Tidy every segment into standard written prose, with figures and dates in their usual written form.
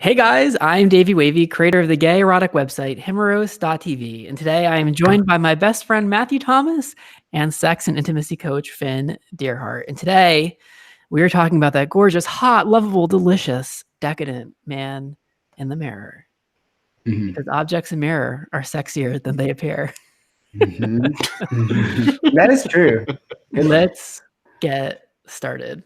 Hey guys, I'm Davey Wavey, creator of the gay erotic website Himeros.tv, and today I am joined by my best friend Matthew Thomas and sex and intimacy coach Finn Deerhart. And today we are talking about that gorgeous, hot, lovable, delicious, decadent man in the mirror. Mm-hmm. Because objects in mirror are sexier than they appear. Mm-hmm. That is true. Let's get started.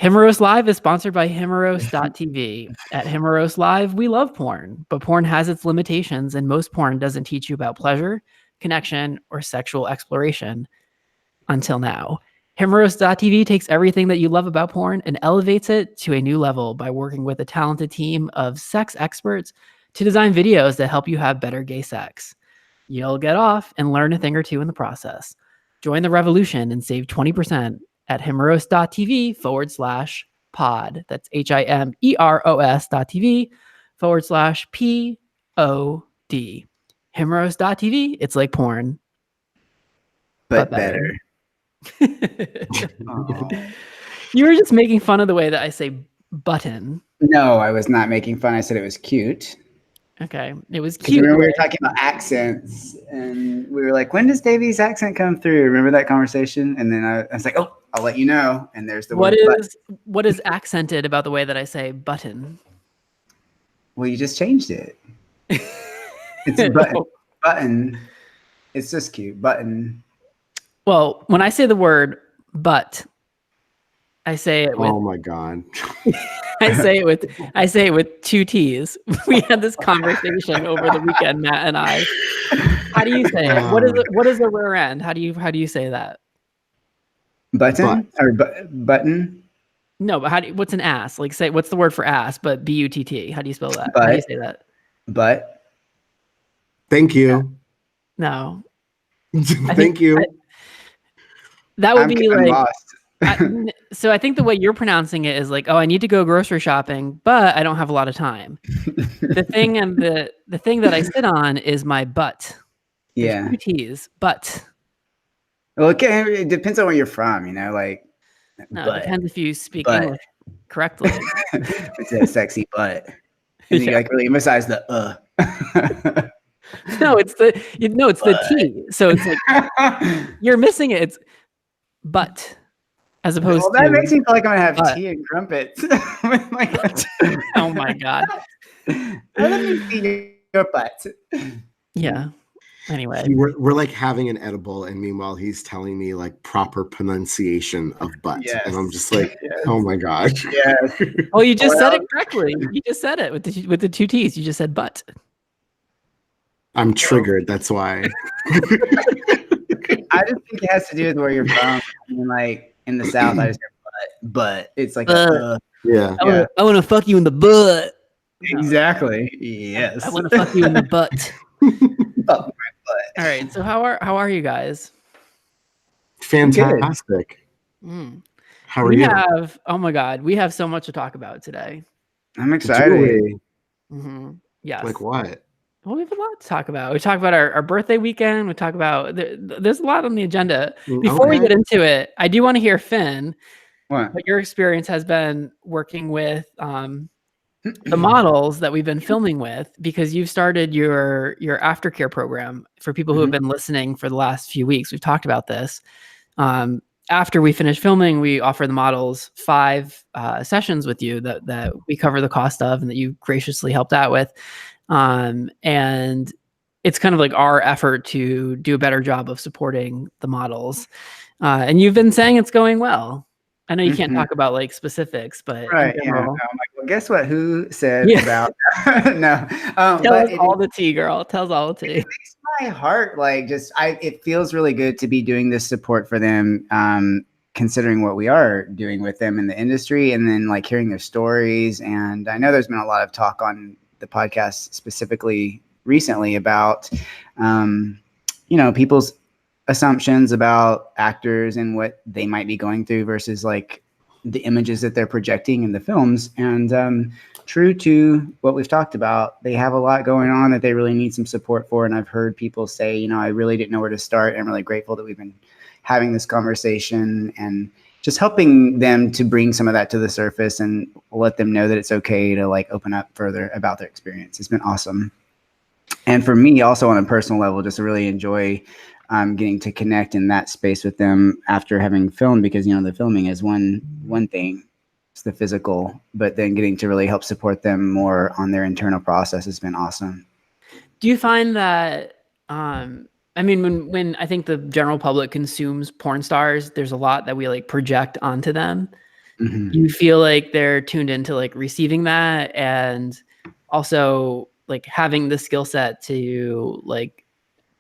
Himeros Live is sponsored by Himeros.tv. At Himeros Live, we love porn, but porn has its limitations, and most porn doesn't teach you about pleasure, connection, or sexual exploration until now. Himeros.tv takes everything that you love about porn and elevates it to a new level by working with a talented team of sex experts to design videos that help you have better gay sex. You'll get off and learn a thing or two in the process. Join the revolution and save 20% at himeros.tv/pod. That's HIMEROS.tv/POD. Himeros.tv. It's like porn, but better. You were just making fun of the way that I say button. No, I was not making fun. I said it was cute. Okay, it was cute. Remember we were talking about accents, and we were like, "When does Davey's accent come through?" Remember that conversation? And then I was like, "Oh, I'll let you know." And there's the word. What is accented about the way that I say button? Well, you just changed it. It's a button. Button. It's just cute. Button. Well, when I say the word "but," I say it with. Oh my god! I say it with two T's. We had this conversation over the weekend, Matt and I. How do you say it? What is the rear end? How do you say that? Button or button? No, but what's an ass? Like say what's the word for ass? But BUTT. How do you spell that? But, how do you say that? But. Thank you. No. Thank you. That would be like. Lost. So I think the way you're pronouncing it is like, oh, I need to go grocery shopping, but I don't have a lot of time. The thing that I sit on is my butt. Yeah. There's two T's, but. Well, it depends on where you're from, like. No, it depends if you speak English correctly. It's a sexy butt. And you really emphasize the No, it's the T. So it's like you're missing it. It's butt. As opposed to that makes me feel like I'm gonna have tea and crumpets. Oh my god! Let me see your butt. Yeah. Anyway, we're like having an edible, and meanwhile he's telling me like proper pronunciation of butt, and I'm just like, oh my gosh. Yes. Oh, you just said it correctly. You just said it with the two T's. You just said butt. I'm triggered. That's why. I just think it has to do with where you're from. I mean, like. In the South, I just hear but it's like yeah. I want to fuck you in the butt. Exactly. Yes. I want to fuck you in the butt. Fuck my butt. All right. So how are you guys? Fantastic. How are you? Oh my god, we have so much to talk about today. I'm excited. Yes. Like what? Well, we have a lot to talk about. We talk about our birthday weekend. We talk about there's a lot on the agenda. Before we get into it, I do want to hear Finn. What your experience has been working with the models that we've been filming with, because you've started your aftercare program for people who have been listening for the last few weeks. We've talked about this. After we finish filming, we offer the models 5 sessions with you that we cover the cost of and that you graciously helped out with. And it's kind of like our effort to do a better job of supporting the models. And you've been saying it's going well. I know you can't talk about like specifics, but right. Yeah. I'm like, well, guess what? Who said about no? Tell us all the tea, girl. Tell us all the tea. It makes my heart it feels really good to be doing this support for them. Considering what we are doing with them in the industry, and then like hearing their stories. And I know there's been a lot of talk on the podcast specifically recently about, people's assumptions about actors and what they might be going through versus like the images that they're projecting in the films. And true to what we've talked about, they have a lot going on that they really need some support for. And I've heard people say, I really didn't know where to start. I'm really grateful that we've been having this conversation and just helping them to bring some of that to the surface and let them know that it's okay to like open up further about their experience. It's been awesome. And for me also on a personal level, just to really enjoy getting to connect in that space with them after having filmed, because, you know, the filming is one thing, it's the physical, but then getting to really help support them more on their internal process has been awesome. Do you find that, I mean, when I think the general public consumes porn stars, there's a lot that we like project onto them. Mm-hmm. You feel like they're tuned into like receiving that, and also like having the skill set to like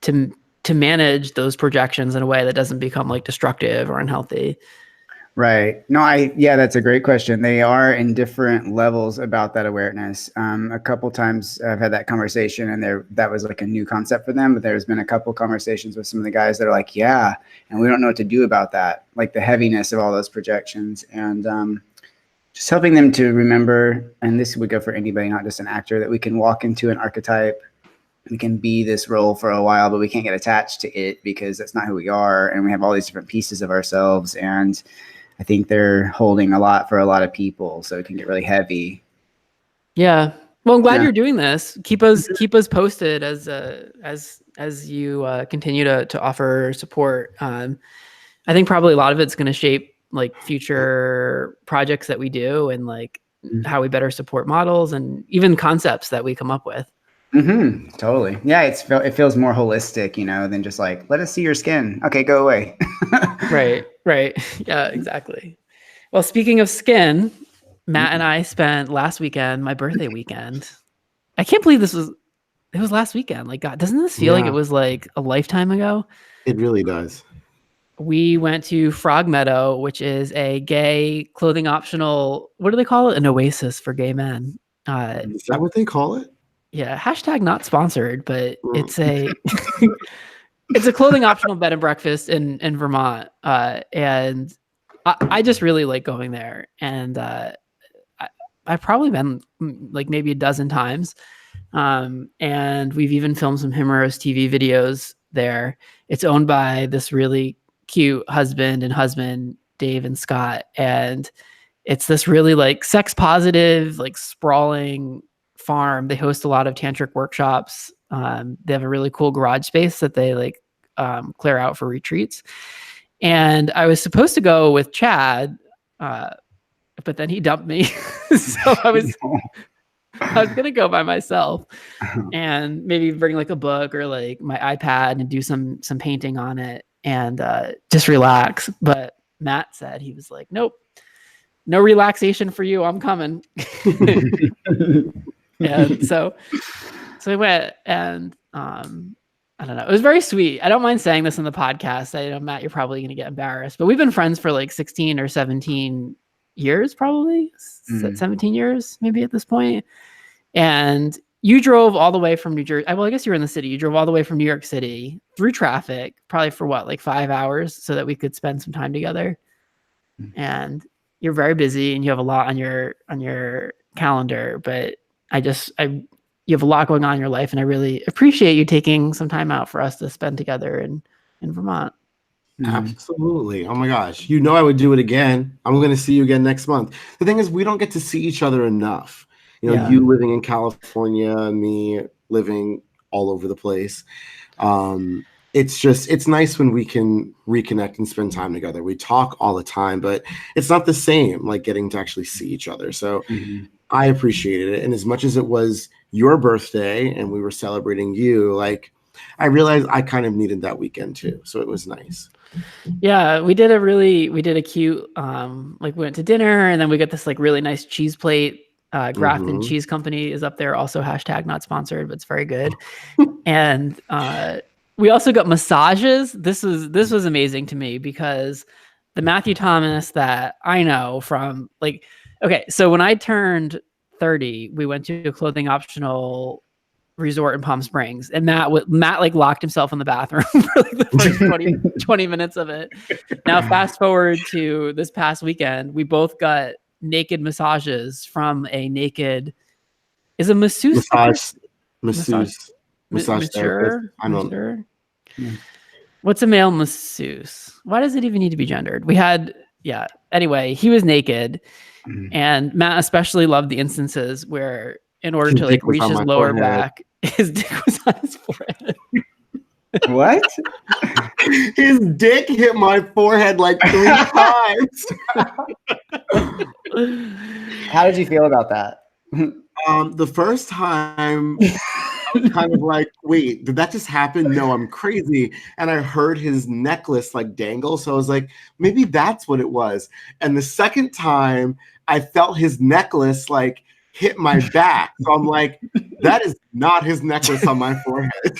to manage those projections in a way that doesn't become like destructive or unhealthy. Right. No, yeah, that's a great question. They are in different levels about that awareness. A couple times I've had that conversation, and that was like a new concept for them. But there's been a couple conversations with some of the guys that are like, yeah, and we don't know what to do about that, like the heaviness of all those projections, and just helping them to remember. And this would go for anybody, not just an actor, that we can walk into an archetype. We can be this role for a while, but we can't get attached to it because that's not who we are. And we have all these different pieces of ourselves. And I think they're holding a lot for a lot of people, so it can get really heavy. Yeah. Well, I'm glad you're doing this. Keep us posted as you continue to offer support. I think probably a lot of it's going to shape like future projects that we do, and like how we better support models and even concepts that we come up with. Mm-hmm. Totally. Yeah. It feels more holistic, you know, than just like, let us see your skin. Okay, go away. Right. Yeah, exactly. Well, speaking of skin, Matt and I spent last weekend, my birthday weekend. I can't believe it was last weekend. Like, God, doesn't this feel like it was like a lifetime ago? It really does. We went to Frog Meadow, which is a gay clothing optional, what do they call it? An oasis for gay men. Is that what they call it? Yeah, hashtag not sponsored, but it's a it's a clothing optional bed and breakfast in Vermont, and I just really like going there. And I've probably been like maybe a dozen times, and we've even filmed some Himeros TV videos there. It's owned by this really cute husband, Dave and Scott, and it's this really like sex positive, like sprawling farm. They host a lot of tantric workshops. They have a really cool garage space that they like clear out for retreats. And I was supposed to go with Chad, but then he dumped me. So I was gonna go by myself and maybe bring like a book or like my iPad and do some painting on it and just relax. But Matt said, he was like, nope, no relaxation for you. I'm coming. And so we went, and I don't know. It was very sweet. I don't mind saying this in the podcast. I know, Matt, you're probably going to get embarrassed, but we've been friends for like 16 or 17 years, probably 17 years, maybe at this point. And you drove all the way from New Jersey. Well, I guess you were in the city. You drove all the way from New York City through traffic, probably for what, like 5 hours, so that we could spend some time together. And you're very busy and you have a lot on your calendar, but you have a lot going on in your life, and I really appreciate you taking some time out for us to spend together in Vermont. Absolutely. Oh my gosh. You know I would do it again. I'm going to see you again next month. The thing is, we don't get to see each other enough. You know, you living in California, me living all over the place. It's nice when we can reconnect and spend time together. We talk all the time, but it's not the same like getting to actually see each other. So I appreciated it. And as much as it was your birthday and we were celebrating you, like I realized I kind of needed that weekend too. So it was nice. Yeah, we did a cute, like we went to dinner, and then we got this like really nice cheese plate. Grafton Cheese Company is up there, also hashtag not sponsored, but it's very good. And we also got massages. This was amazing to me because the Matthew Thomas that I know from like, okay, so when I turned 30, we went to a clothing optional resort in Palm Springs, and Matt like locked himself in the bathroom for like the first 20 minutes of it. Now fast forward to this past weekend, we both got naked massages from a naked masseuse therapist. I don't know. What's a male masseuse? Why does it even need to be gendered? We had yeah. Anyway, he was naked, and Matt especially loved the instances where, in order to like reach his lower back, his dick was on his forehead. What? His dick hit my forehead like 3 times. How did you feel about that? The first time, I was kind of like, wait, did that just happen? No, I'm crazy. And I heard his necklace like dangle. So I was like, maybe that's what it was. And the second time, I felt his necklace like hit my back. So I'm like, that is not his necklace on my forehead.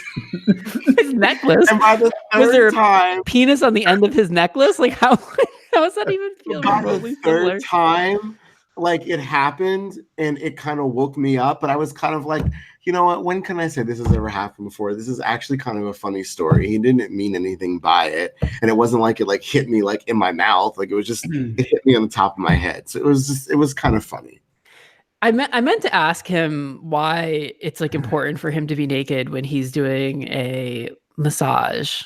His necklace? And by the third time, penis on the end of his necklace? Like, how does that even feel? By the third time, like, it happened and it kind of woke me up. But I was kind of like, you know what? When can I say this has ever happened before? This is actually kind of a funny story. He didn't mean anything by it. And it wasn't like it like hit me like in my mouth. Like, it was just, it hit me on the top of my head. So it was kind of funny. I meant to ask him why it's like important for him to be naked when he's doing a massage.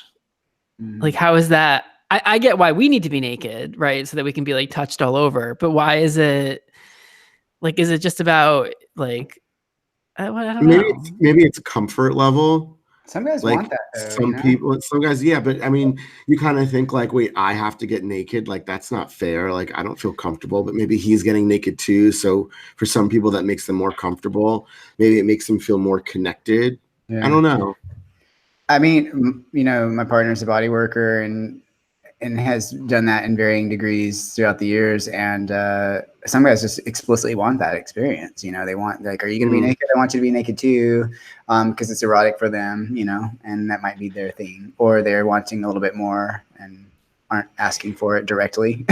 Like, how is that? I get why we need to be naked, right? So that we can be like touched all over. But why is it like, is it just about like, I don't know. Maybe it's comfort level. Some guys like want that though, some people, some guys, yeah. But I mean, you kind of think like, wait, I have to get naked. Like, that's not fair. Like, I don't feel comfortable, but maybe he's getting naked too. So for some people that makes them more comfortable. Maybe it makes them feel more connected. Yeah. I don't know. I mean, you know, my partner's a body worker and has done that in varying degrees throughout the years. And some guys just explicitly want that experience. You know, they want like, are you going to be naked? I want you to be naked too, because it's erotic for them, you know, and that might be their thing. Or they're wanting a little bit more and aren't asking for it directly.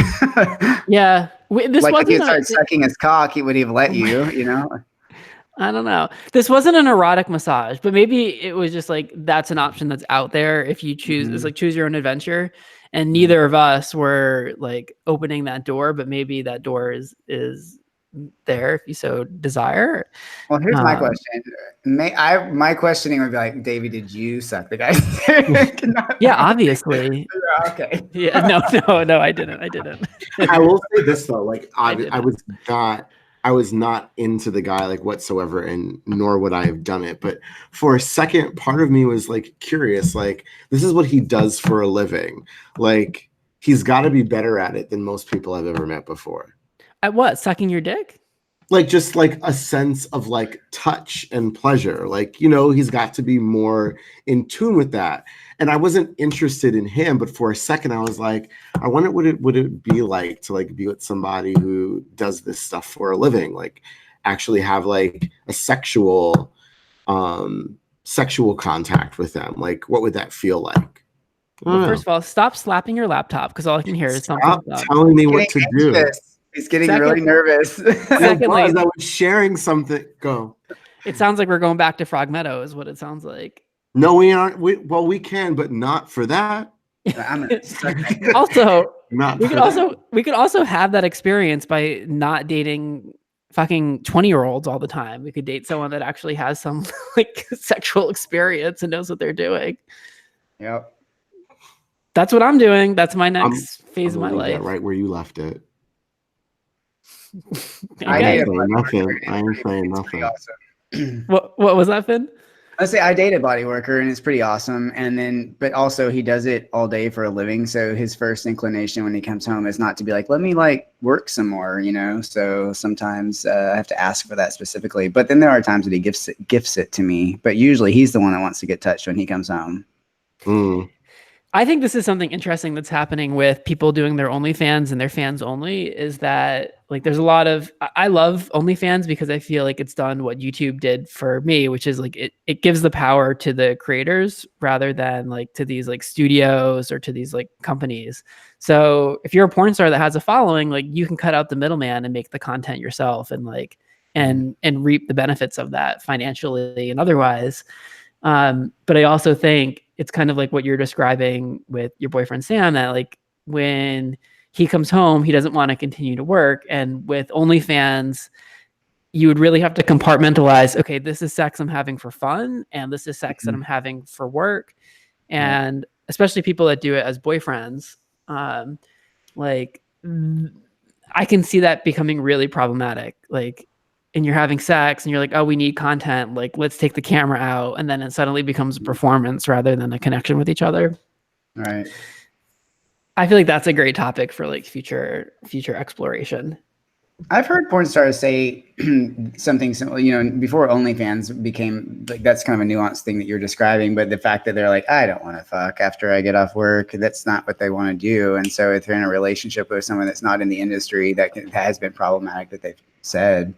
Yeah. This like if you start sucking his cock, he would have let you, you know? I don't know. This wasn't an erotic massage, but maybe it was just like, that's an option that's out there. If you choose, it's like choose your own adventure. And neither of us were like opening that door, but maybe that door is there if you so desire. Well, here's my question. My questioning would be like, Davey, did you suck the guy's dick? Yeah, obviously. Okay. Yeah, no, I didn't. I will say this though, like I was not into the guy like whatsoever, and nor would I have done it. But for a second, part of me was like curious, like this is what he does for a living. Like he's got to be better at it than most people I've ever met before. At what? Sucking your dick? Like just like a sense of like touch and pleasure. Like, you know, he's got to be more in tune with that. And I wasn't interested in him, but for a second I was like, I wonder what it would be like to like be with somebody who does this stuff for a living, like actually have like a sexual contact with them. Like, what would that feel like? Well, first of all, stop slapping your laptop because all I can hear is something. Stop telling me what to do. He's getting really nervous. Secondly, I was sharing something. Go. It sounds like we're going back to Frog Meadow is what it sounds like. No, we aren't. We can, but not for that. Also, we could also have that experience by not dating fucking 20-year-olds all the time. We could date someone that actually has some like sexual experience and knows what they're doing. Yep. That's what I'm doing. That's my next phase of my life. Right where you left it. I ain't saying nothing. Awesome. What was that, Finn? I say I date a body worker and it's pretty awesome. And then, but also he does it all day for a living. So his first inclination when he comes home is not to be like, let me like work some more, you know? So sometimes I have to ask for that specifically, but then there are times that he gifts it to me, but usually he's the one that wants to get touched when he comes home. I think this is something interesting that's happening with people doing their OnlyFans and their fans only is that like there's a lot of I love OnlyFans because I feel like it's done what YouTube did for me, which is like it gives the power to the creators rather than like to these like studios or to these like companies. So if you're a porn star that has a following, like you can cut out the middleman and make the content yourself and like and reap the benefits of that financially and otherwise. But I also think it's kind of like what you're describing with your boyfriend, Sam, that like when he comes home, he doesn't want to continue to work. And with OnlyFans, you would really have to compartmentalize, okay, this is sex I'm having for fun. And this is sex that I'm having for work. And especially people that do it as boyfriends, like I can see that becoming really problematic. Like, and you're having sex and you're like, oh, we need content. Like, let's take the camera out. And then it suddenly becomes a performance rather than a connection with each other. Right. I feel like that's a great topic for like future exploration. I've heard porn stars say something similar, you know, before OnlyFans became like, that's kind of a nuanced thing that you're describing, but the fact that they're like, I don't want to fuck after I get off work, that's not what they want to do. And so if they're in a relationship with someone that's not in the industry, that has been problematic, that they've said,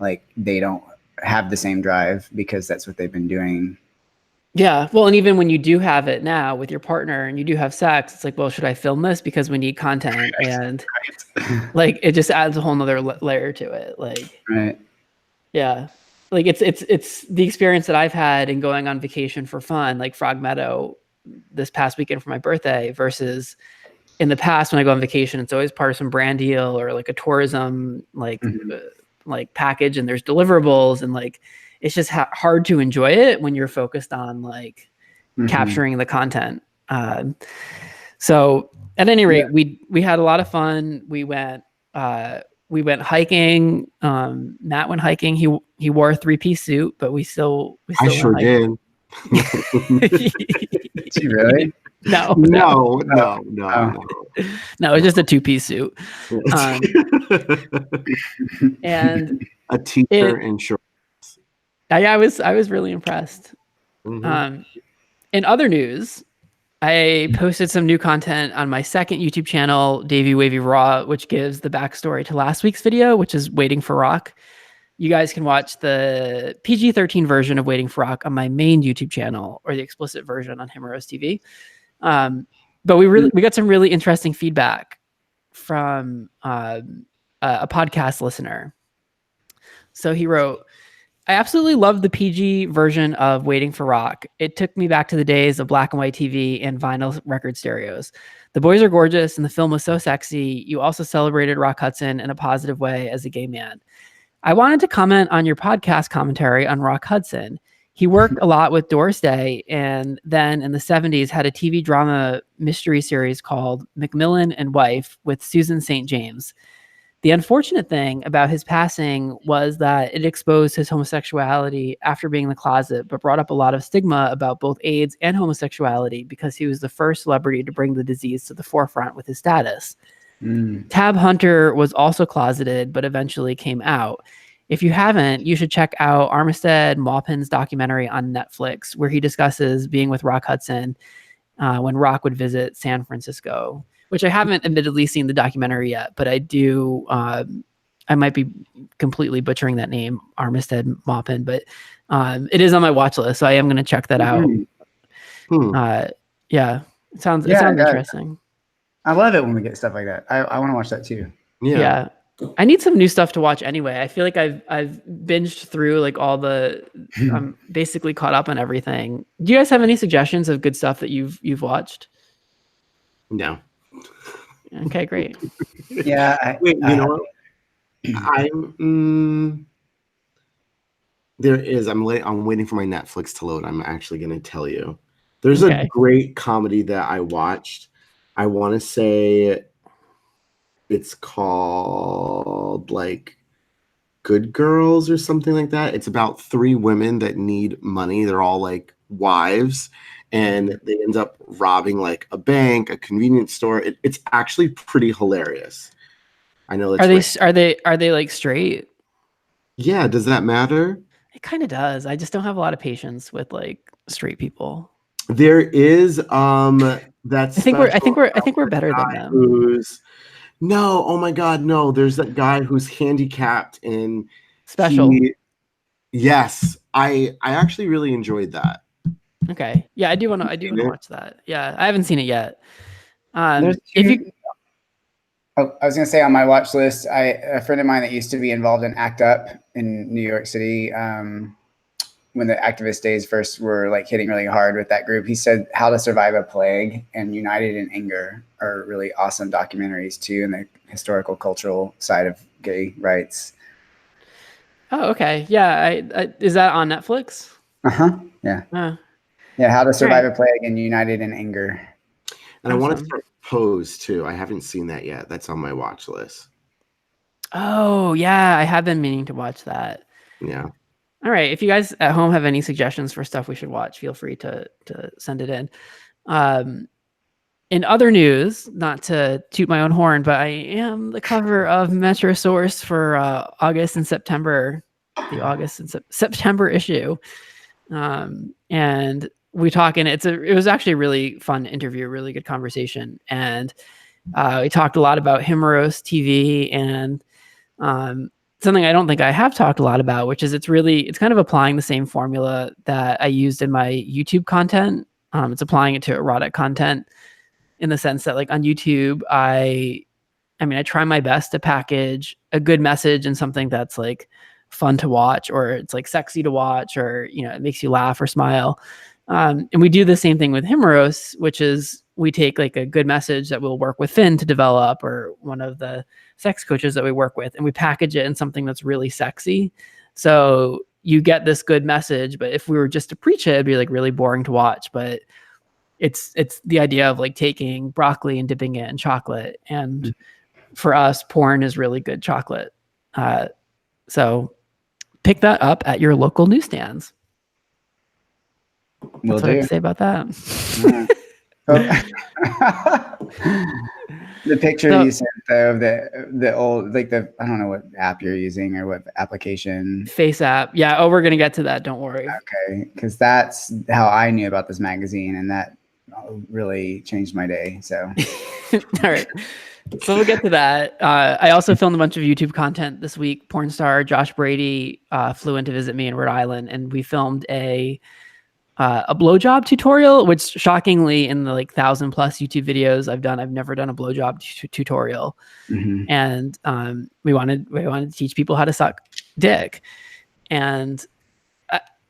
like, they don't have the same drive because that's what they've been doing. Yeah. Well, and even when you do have it now with your partner and you do have sex, it's like, well, should I film this? Because we need content. And like, it just adds a whole nother layer to it. Like, right. Yeah. Like it's the experience that I've had in going on vacation for fun, like Frog Meadow this past weekend for my birthday, versus in the past when I go on vacation, it's always part of some brand deal or like a tourism, like, like package, and there's deliverables, and like, it's just hard to enjoy it when you're focused on like capturing the content. So at any rate, we had a lot of fun. We went hiking. Matt went hiking. He wore a 3-piece suit, but we still I sure did. Did you really? No, it's just a 2-piece suit. And a t-shirt and shorts. I was really impressed. In other news, I posted some new content on my second YouTube channel, Davey Wavey Raw, which gives the backstory to last week's video, which is Waiting for Rock. You guys can watch the PG-13 version of Waiting for Rock on my main YouTube channel, or the explicit version on Himeros TV. But we got some really interesting feedback from a podcast listener. So he wrote, I absolutely love the PG version of Waiting for Rock. It took me back to the days of black and white TV and vinyl record stereos. The boys are gorgeous and the film was so sexy. You also celebrated Rock Hudson in a positive way as a gay man. I wanted to comment on your podcast commentary on Rock Hudson. He worked a lot with Doris Day, and then in the 70s had a TV drama mystery series called Macmillan and Wife with Susan St. James. The unfortunate thing about his passing was that it exposed his homosexuality after being in the closet, but brought up a lot of stigma about both AIDS and homosexuality because he was the first celebrity to bring the disease to the forefront with his status. Tab Hunter was also closeted, but eventually came out. If you haven't, you should check out Armistead Maupin's documentary on Netflix, where he discusses being with Rock Hudson when Rock would visit San Francisco, which I haven't admittedly seen the documentary yet, but I do. I might be completely butchering that name, Armistead Maupin, but it is on my watch list, so I am going to check that out. Yeah, it sounds interesting. I love it when we get stuff like that. I want to watch that too. Yeah. I need some new stuff to watch anyway. I feel like I've binged through like all the. I'm basically caught up on everything. Do you guys have any suggestions of good stuff that you've watched? No. Okay, great. Yeah. Wait, you know what? I'm waiting for my Netflix to load. I'm actually going to tell you. There's a great comedy that I watched. I want to say it's called like Good Girls or something like that. It's about 3 women that need money. They're all like wives, and they end up robbing like a bank, a convenience store. It's actually pretty hilarious. I know. That's are they like straight? Yeah. Does that matter? It kind of does. I just don't have a lot of patience with like straight people. There is that's. I think we're better than them. No, oh my God, no. There's that guy who's handicapped and special. Yes, I actually really enjoyed that. Okay, yeah, I do want to watch that. Yeah, I haven't seen it yet. I was gonna say on my watch list, a friend of mine that used to be involved in ACT UP in New York City, when the activist days first were like hitting really hard with that group, he said How to Survive a Plague and United in Anger are really awesome documentaries too, in the historical cultural side of gay rights. Oh, okay. Yeah. Is that on Netflix? Yeah. Yeah. How to Survive a Plague and United in Anger. And awesome. Pose too. I haven't seen that yet. That's on my watch list. Oh yeah, I have been meaning to watch that. Yeah. All right. If you guys at home have any suggestions for stuff we should watch, feel free to send it in. In other news, not to toot my own horn, but I am the cover of Metrosource for August and September, the August and September issue. And we talk, and it was actually a really fun interview, really good conversation. And we talked a lot about Himeros TV and something I don't think I have talked a lot about, which is it's kind of applying the same formula that I used in my YouTube content. It's applying it to erotic content in the sense that, like, on YouTube, I try my best to package a good message and something that's like fun to watch, or it's like sexy to watch, or, you know, it makes you laugh or smile. And we do the same thing with Himeros, which is we take like a good message that we'll work with Finn to develop, or one of the sex coaches that we work with, and we package it in something that's really sexy. So you get this good message, but if we were just to preach it, it'd be like really boring to watch. But it's the idea of like taking broccoli and dipping it in chocolate. And for us, porn is really good chocolate. So pick that up at your local newsstands. That's what I have to say about that. The picture you sent though of the old, like I don't know what app you're using or what application. Face app. Yeah. Oh, we're gonna get to that. Don't worry. Okay, because that's how I knew about this magazine, and that really changed my day. So, all right. So we'll get to that. I also filmed a bunch of YouTube content this week. Porn star Josh Brady flew in to visit me in Rhode Island, and we filmed a blowjob tutorial, which shockingly in the like 1,000+ YouTube videos I've done, I've never done a blowjob tutorial. Mm-hmm. And we wanted to teach people how to suck dick. And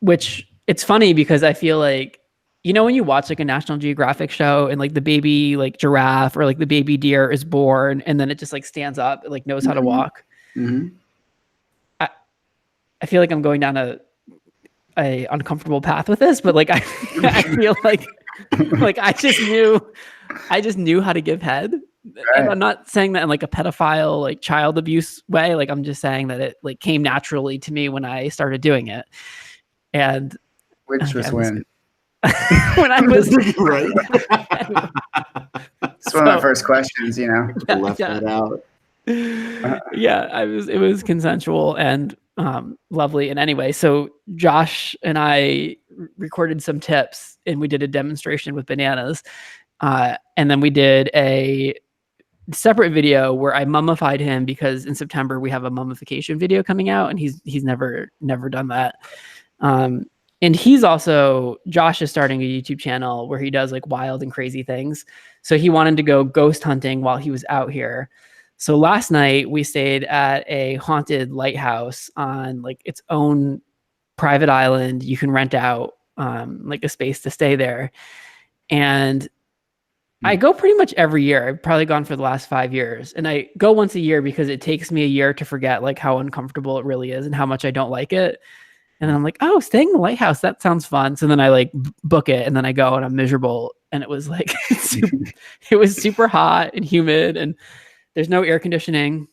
which it's funny because I feel like, you know, when you watch like a National Geographic show and like the baby like giraffe or like the baby deer is born and then it just like stands up, it like knows how to walk. Mm-hmm. I feel like I'm going down a uncomfortable path with this, but like I feel like I just knew how to give head. Right. And I'm not saying that in like a pedophile, like child abuse way. Like I'm just saying that it like came naturally to me when I started doing it. And which was when when I was right. It's one of my first questions, you know. Left that out. Yeah, it was consensual and lovely. And anyway, so Josh and I recorded some tips and we did a demonstration with bananas. And then we did a separate video where I mummified him because in September we have a mummification video coming out and he's never done that. And Josh is starting a YouTube channel where he does like wild and crazy things. So he wanted to go ghost hunting while he was out here. So last night we stayed at a haunted lighthouse on like its own private island. You can rent out like a space to stay there. And I go pretty much every year. I've probably gone for the last 5 years. And I go once a year because it takes me a year to forget like how uncomfortable it really is and how much I don't like it. And then I'm like, oh, staying in the lighthouse, that sounds fun. So then I like book it and then I go and I'm miserable. And it was like, it was super hot and humid and there's no air conditioning.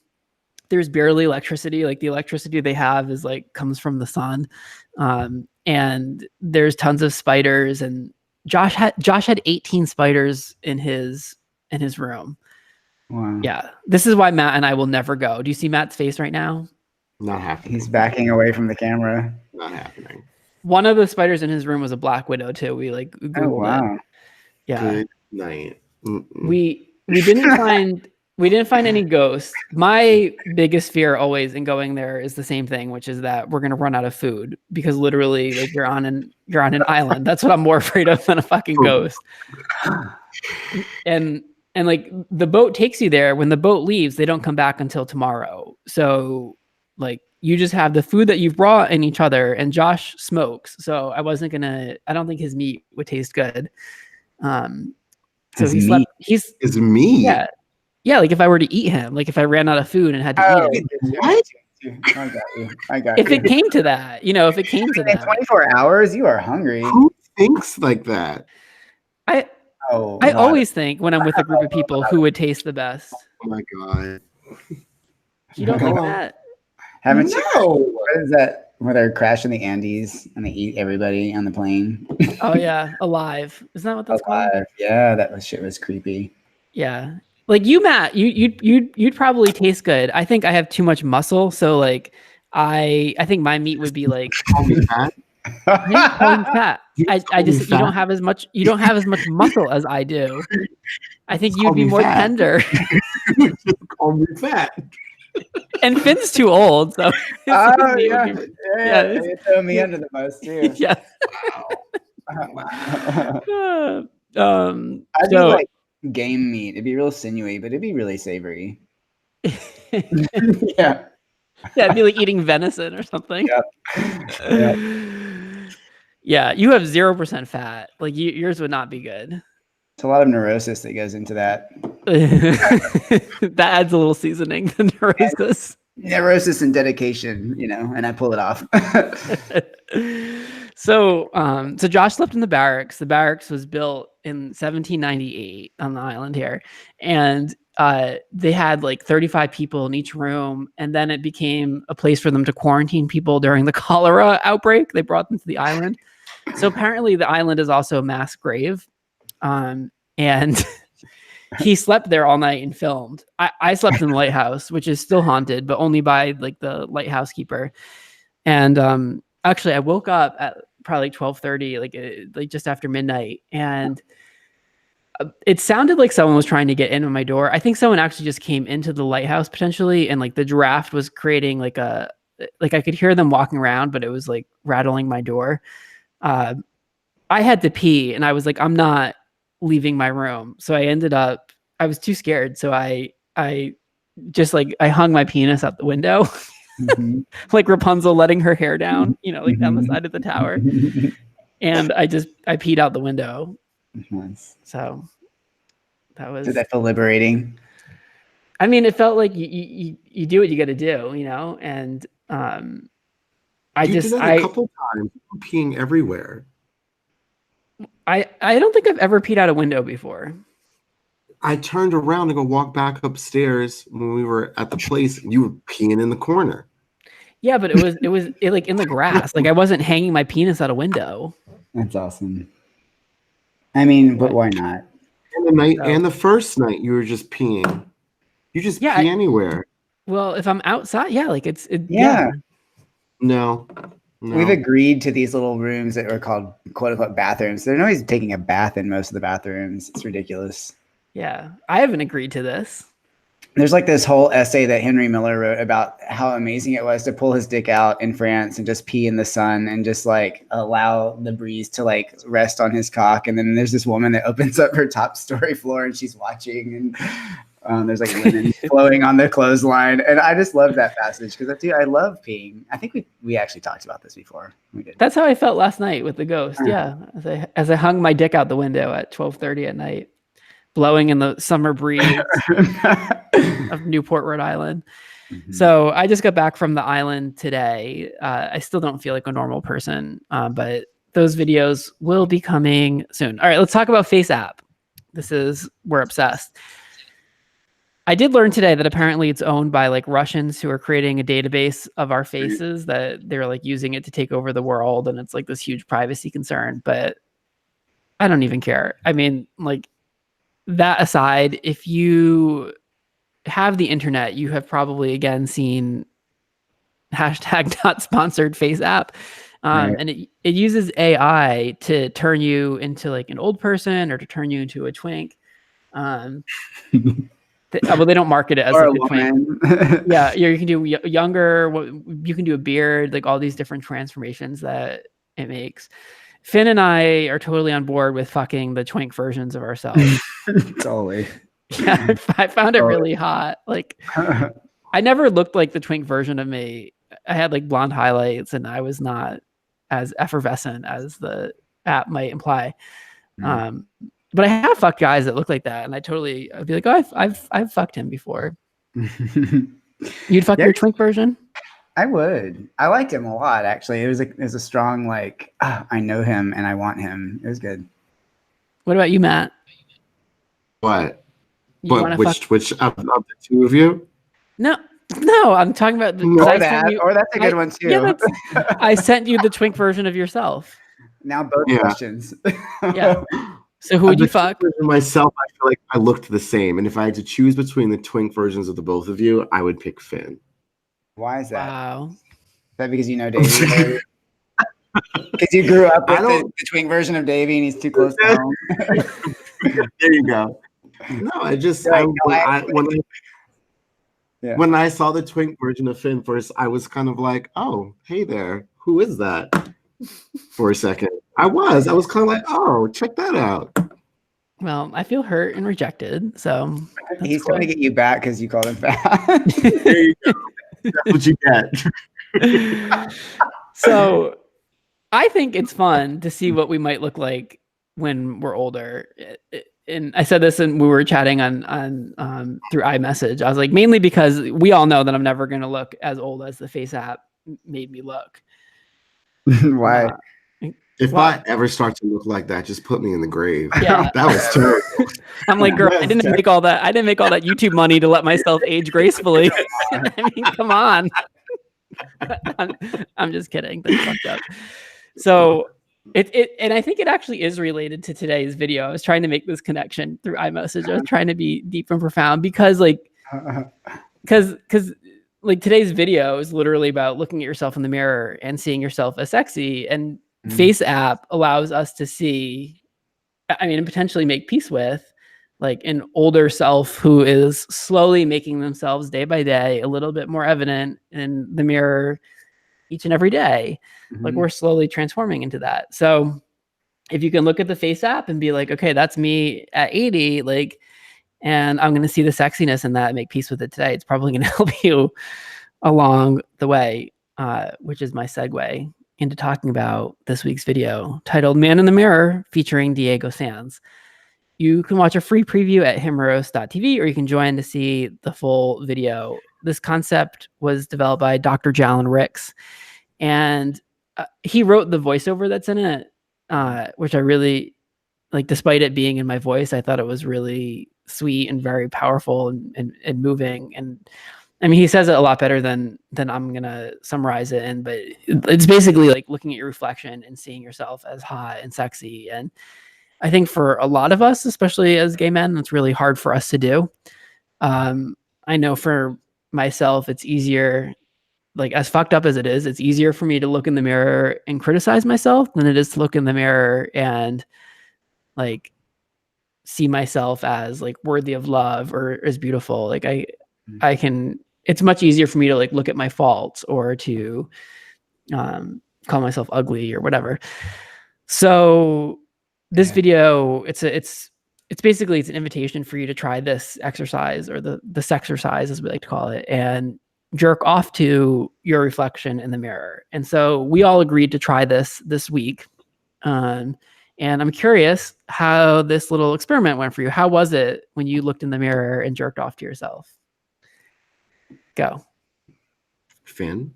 There's barely electricity. Like the electricity they have is like comes from the sun. And there's tons of spiders. And Josh had 18 spiders in his room. Wow. Yeah. This is why Matt and I will never go. Do you see Matt's face right now? Not happening. He's backing away from the camera. Not happening. One of the spiders in his room was a black widow too. We like Googled it. Yeah. Good night. Mm-mm. We didn't find any ghosts. My biggest fear always in going there is the same thing, which is that we're gonna run out of food because literally like you're on an island. That's what I'm more afraid of than a fucking ghost. And like the boat takes you there. When the boat leaves, they don't come back until tomorrow. So like you just have the food that you've brought and each other, and Josh smokes. So I don't think his meat would taste good. So his meat. Yeah. Like if I were to eat him, like if I ran out of food and had to eat it. What? I got you. If it came to that, you know, if it came to that. 24 hours, you are hungry. Who thinks like that? I always think when I'm with a group of people who would taste the best. Oh my God. You don't think that? Haven't you? What is that? Where they're crashing the Andes and they eat everybody on the plane? Oh yeah, Alive. Isn't that what that's called? Yeah, shit was creepy. Yeah, like you, Matt. You'd probably taste good. I think I have too much muscle, so like I think my meat would be like. Call me fat. I call you fat. I just you don't have as much muscle as I do. I think you'd be more tender. Call me fat. And Finn's too old, so yeah, throw me under the bus too. Yeah. I'd do like game meat. It'd be real sinewy, but it'd be really savory. Yeah. Yeah, it'd be like eating venison or something. Yep. Yeah, you have 0% fat. Like yours would not be good. It's a lot of neurosis that goes into that. That adds a little seasoning to neurosis. Neurosis and dedication, and I pull it off. So Josh slept in the barracks. The barracks was built in 1798 on the island here. And they had like 35 people in each room. And then it became a place for them to quarantine people during the cholera outbreak. They brought them to the island. So apparently the island is also a mass grave. And he slept there all night and filmed. I slept in the lighthouse, which is still haunted, but only by like the lighthouse keeper. And actually I woke up at probably 12:30, like just after midnight. And it sounded like someone was trying to get in on my door. I think someone actually just came into the lighthouse potentially. And like the draft was creating like I could hear them walking around, but it was like rattling my door. I had to pee and I was like, I'm not leaving my room. So I was too scared. So I just like, I hung my penis out the window, like Rapunzel letting her hair down, like down the side of the tower. And I peed out the window. Nice. So did that feel liberating? I mean, it felt like you do what you got to do, and I did that a couple times, peeing everywhere. I don't think I've ever peed out a window before. I turned around to go walk back upstairs when we were at the place, and you were peeing in the corner. Yeah, but it was like in the grass. Like I wasn't hanging my penis out a window. That's awesome. I mean, but why not? And the first night you were just peeing. You just pee anywhere. Well, if I'm outside, like yeah. No. We've agreed to these little rooms that are called quote unquote bathrooms. They're always taking a bath in most of the bathrooms. It's ridiculous. Yeah. I haven't agreed to this. There's like this whole essay that Henry Miller wrote about how amazing it was to pull his dick out in France and just pee in the sun and just like allow the breeze to like rest on his cock. And then there's this woman that opens up her top story floor and she's watching, and there's like linen flowing on the clothesline. And I just love that passage because I love peeing. I think we actually talked about this before. We did. That's how I felt last night with the ghost. Yeah. As I hung my dick out the window at 12:30 at night, blowing in the summer breeze of Newport, Rhode Island. Mm-hmm. So I just got back from the island today. I still don't feel like a normal person, but those videos will be coming soon. All right, let's talk about Face App. We're obsessed. I did learn today that apparently it's owned by like Russians who are creating a database of our faces, that they're like using it to take over the world. And it's like this huge privacy concern, but I don't even care. I mean, like, that aside, if you have the internet, you have probably again seen #not-sponsored Face App. Right. And it uses AI to turn you into like an old person or to turn you into a twink. Well, they don't market it as like a twink. Yeah, you can do younger, you can do a beard, like all these different transformations that it makes. Finn and I are totally on board with fucking the twink versions of ourselves. Totally. Yeah, I found it really hot. Like, I never looked like the twink version of me. I had like blonde highlights, and I was not as effervescent as the app might imply. But I have fucked guys that look like that, and I'd be like, oh, I've fucked him before. You'd fuck your twink version? I would. I liked him a lot, actually. It was a strong, like, I know him and I want him. It was good. What about you, Matt? What? But which of the two of you? No, I'm talking about or that's a good one too. Yeah, I sent you the twink version of yourself. Now both questions. Yeah. So who would you fuck? Myself, I feel like I looked the same, and if I had to choose between the twink versions of the both of you, I would pick Finn. Why is that? Wow. Is that because you know Davey? Because you grew up with the twink version of Davey, and he's too close to home. There you go. No, I just when I saw the twink version of Finn first, I was kind of like, oh, hey there, who is that? For a second, I was kind of like, oh, check that out. Well, I feel hurt and rejected, so he's trying to get you back because you called him fat. There you go. That's what you get. So I think it's fun to see what we might look like when we're older. And I said this, and we were chatting on through iMessage. I was like, mainly because we all know that I'm never going to look as old as the Face app made me look. Why? If I ever start to look like that, just put me in the grave. Yeah. That was terrible. I'm like, girl, I didn't make all that YouTube money to let myself age gracefully. I mean, come on. I'm just kidding. That's fucked up. So and I think it actually is related to today's video. I was trying to make this connection through iMessage. I was trying to be deep and profound because today's video is literally about looking at yourself in the mirror and seeing yourself as sexy, and Face app allows us to see, and potentially make peace with like an older self who is slowly making themselves day by day a little bit more evident in the mirror each and every day. Like we're slowly transforming into that. So if you can look at the Face app and be like, okay, that's me at 80, and I'm going to see the sexiness in that and make peace with it today, it's probably going to help you along the way, which is my segue into talking about this week's video titled Man in the Mirror, featuring Diego Sanz. You can watch a free preview at himeros.tv, or you can join to see the full video. This concept was developed by Dr. Jalen Ricks, and he wrote the voiceover that's in it, which I really like. Despite it being in my voice, I thought it was really sweet and very powerful and moving. And he says it a lot better than I'm gonna summarize it in, but it's basically like looking at your reflection and seeing yourself as hot and sexy. And I think for a lot of us, especially as gay men, it's really hard for us to do. I know for myself, it's easier, like as fucked up as it is, it's easier for me to look in the mirror and criticize myself than it is to look in the mirror and like see myself as like worthy of love or as beautiful. Like I can, it's much easier for me to like look at my faults or to call myself ugly or whatever. So this video, it's basically, it's an invitation for you to try this exercise, or the sexercise as we like to call it, and jerk off to your reflection in the mirror. And so we all agreed to try this week. And I'm curious how this little experiment went for you. How was it when you looked in the mirror and jerked off to yourself? Go. Finn?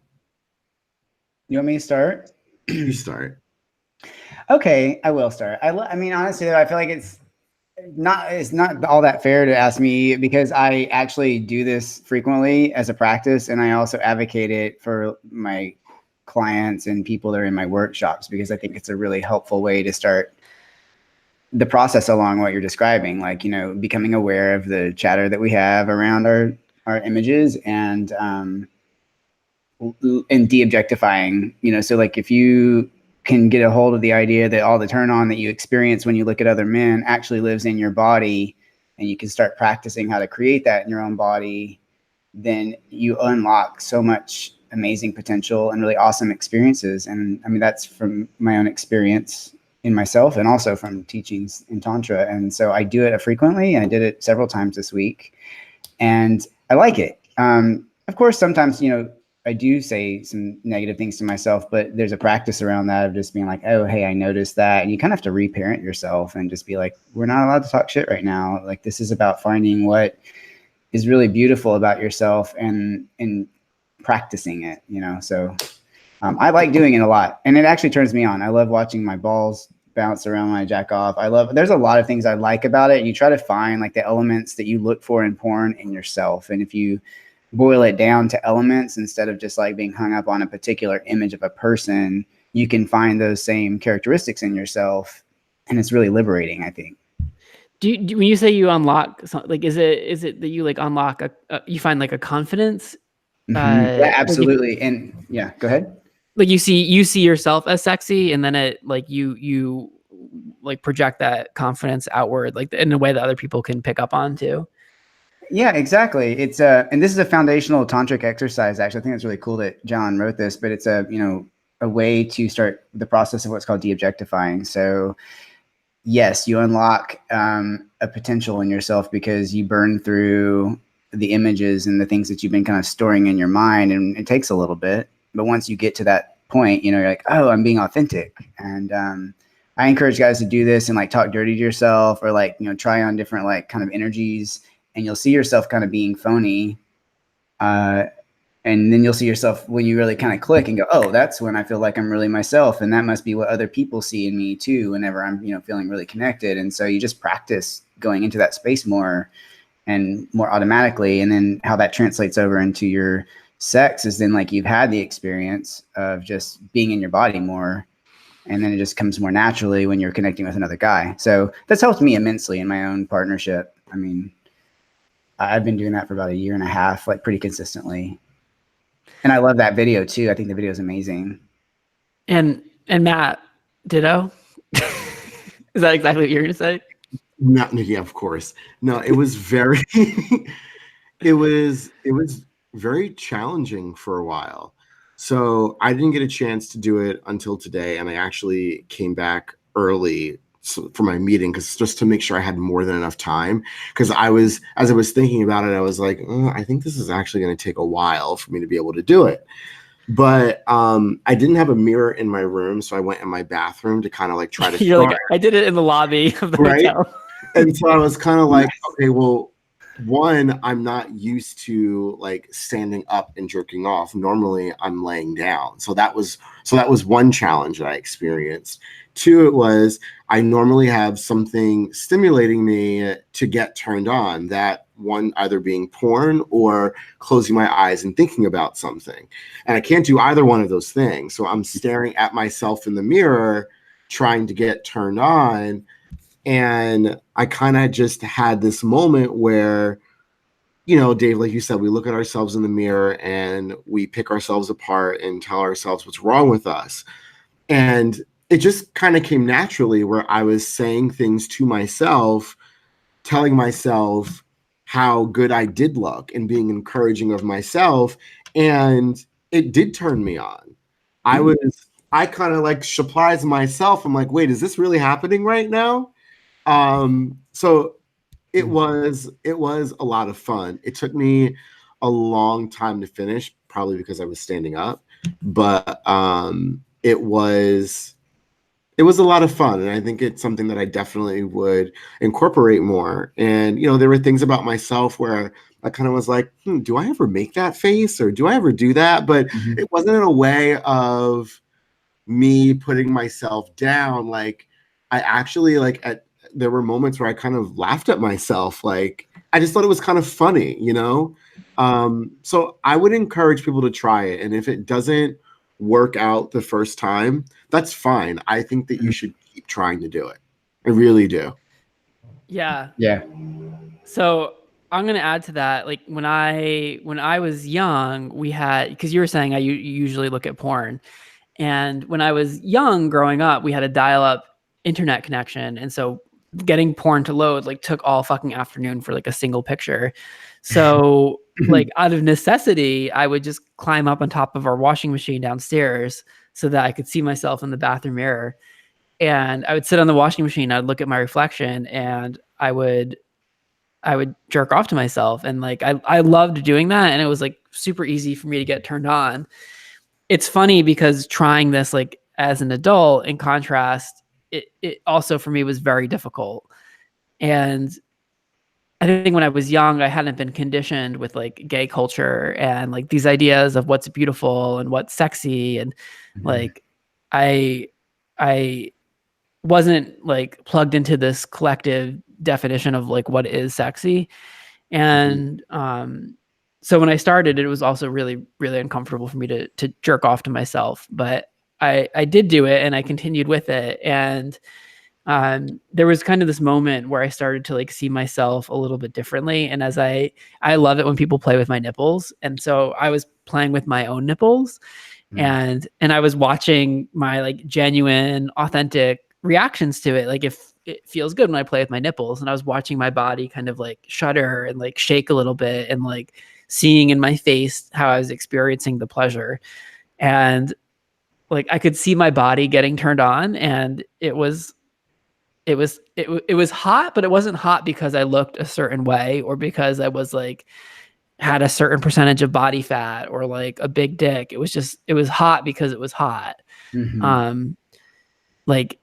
You want me to start? You start. Okay, I will start. I mean, honestly, though, I feel like it's not all that fair to ask me, because I actually do this frequently as a practice, and I also advocate it for my clients and people that are in my workshops, because I think it's a really helpful way to start the process along what you're describing, like, becoming aware of the chatter that we have around our images and de-objectifying, so like if you can get a hold of the idea that all the turn on that you experience when you look at other men actually lives in your body, and you can start practicing how to create that in your own body, then you unlock so much amazing potential and really awesome experiences. And I mean, that's from my own experience in myself and also from teachings in Tantra. And so I do it frequently. I did it several times this week, and I like it. Of course, sometimes, I do say some negative things to myself, but there's a practice around that of just being like, oh, hey, I noticed that. And you kind of have to reparent yourself and just be like, we're not allowed to talk shit right now. Like, this is about finding what is really beautiful about yourself and practicing it, So I like doing it a lot, and it actually turns me on. I love watching my balls bounce around when I jack off. There's a lot of things I like about it. You try to find like the elements that you look for in porn in yourself. And if you boil it down to elements instead of just like being hung up on a particular image of a person, you can find those same characteristics in yourself. And it's really liberating, I think. When you say you unlock, like, is it that you like unlock you find like a confidence? Yeah, absolutely. And yeah, go ahead. Like you see yourself as sexy, and then it like you like project that confidence outward, like in a way that other people can pick up on too. Yeah, exactly. It's and this is a foundational tantric exercise. Actually, I think it's really cool that John wrote this, but it's a way to start the process of what's called de-objectifying. So yes, you unlock a potential in yourself because you burn through the images and the things that you've been kind of storing in your mind, and it takes a little bit. But once you get to that point, you're like, oh, I'm being authentic. And I encourage guys to do this and like talk dirty to yourself, or like, try on different like kind of energies, and you'll see yourself kind of being phony. And then you'll see yourself when you really kind of click and go, oh, that's when I feel like I'm really myself. And that must be what other people see in me too, whenever I'm, feeling really connected. And so you just practice going into that space more and more automatically. And then how that translates over into your sex is then like you've had the experience of just being in your body more. And then it just comes more naturally when you're connecting with another guy. So that's helped me immensely in my own partnership. I mean, I've been doing that for about 1.5 years, like pretty consistently. And I love that video too. I think the video is amazing. And Matt, ditto. Is that exactly what you're gonna say? No, yeah, of course. No, it was very it was very challenging for a while. So I didn't get a chance to do it until today, and I actually came back early for my meeting because just to make sure I had more than enough time. Because as I was thinking about it, I was like, I think this is actually going to take a while for me to be able to do it. But I didn't have a mirror in my room, so I went in my bathroom to kind of like try to. You're like, I did it in the lobby of the hotel. And so I was kind of like, okay, well, one, I'm not used to like standing up and jerking off. Normally, I'm laying down. So that was one challenge that I experienced. Two, it was I normally have something stimulating me to get turned on, that one either being porn or closing my eyes and thinking about something. And I can't do either one of those things. So I'm staring at myself in the mirror, trying to get turned on. And I kind of just had this moment where, Dave, like you said, we look at ourselves in the mirror and we pick ourselves apart and tell ourselves what's wrong with us. And it just kind of came naturally where I was saying things to myself, telling myself how good I did look and being encouraging of myself. And it did turn me on. I kind of like surprised myself. I'm like, wait, is this really happening right now? So it was a lot of fun. It took me a long time to finish, probably because I was standing up, but it was a lot of fun. And I think it's something that I definitely would incorporate more. And, there were things about myself where I kind of was like, do I ever make that face or do I ever do that? But it wasn't in a way of me putting myself down. Like I actually there were moments where I kind of laughed at myself. Like I just thought it was kind of funny, So I would encourage people to try it. And if it doesn't work out the first time, that's fine. I think that you should keep trying to do it. I really do. Yeah. Yeah. So I'm going to add to that. Like when I was young, we had, because you were saying you usually look at porn. And when I was young growing up, we had a dial-up internet connection. And so getting porn to load took all fucking afternoon for a single picture. So out of necessity, I would just climb up on top of our washing machine downstairs so that I could see myself in the bathroom mirror. And I would sit on the washing machine, I'd look at my reflection, and I would jerk off to myself. And I loved doing that. And it was super easy for me to get turned on. It's funny because trying this as an adult, in contrast, it also for me was very difficult. And I think when I was young, I hadn't been conditioned with gay culture and these ideas of what's beautiful and what's sexy. And I wasn't like plugged into this collective definition of like what is sexy. And so when I started, it was also really, really uncomfortable for me to jerk off to myself, but I did do it and I continued with it. And there was kind of this moment where I started to like see myself a little bit differently. And as I love it when people play with my nipples. And so I was playing with my own nipples and I was watching my like genuine, authentic reactions to it. Like if it feels good when I play with my nipples, and I was watching my body kind of like shudder and like shake a little bit and like seeing in my face how I was experiencing the pleasure. And like I could see my body getting turned on, and it was hot, but it wasn't hot because I looked a certain way or because I was like had a certain percentage of body fat or like a big dick. It was hot because it was hot. Like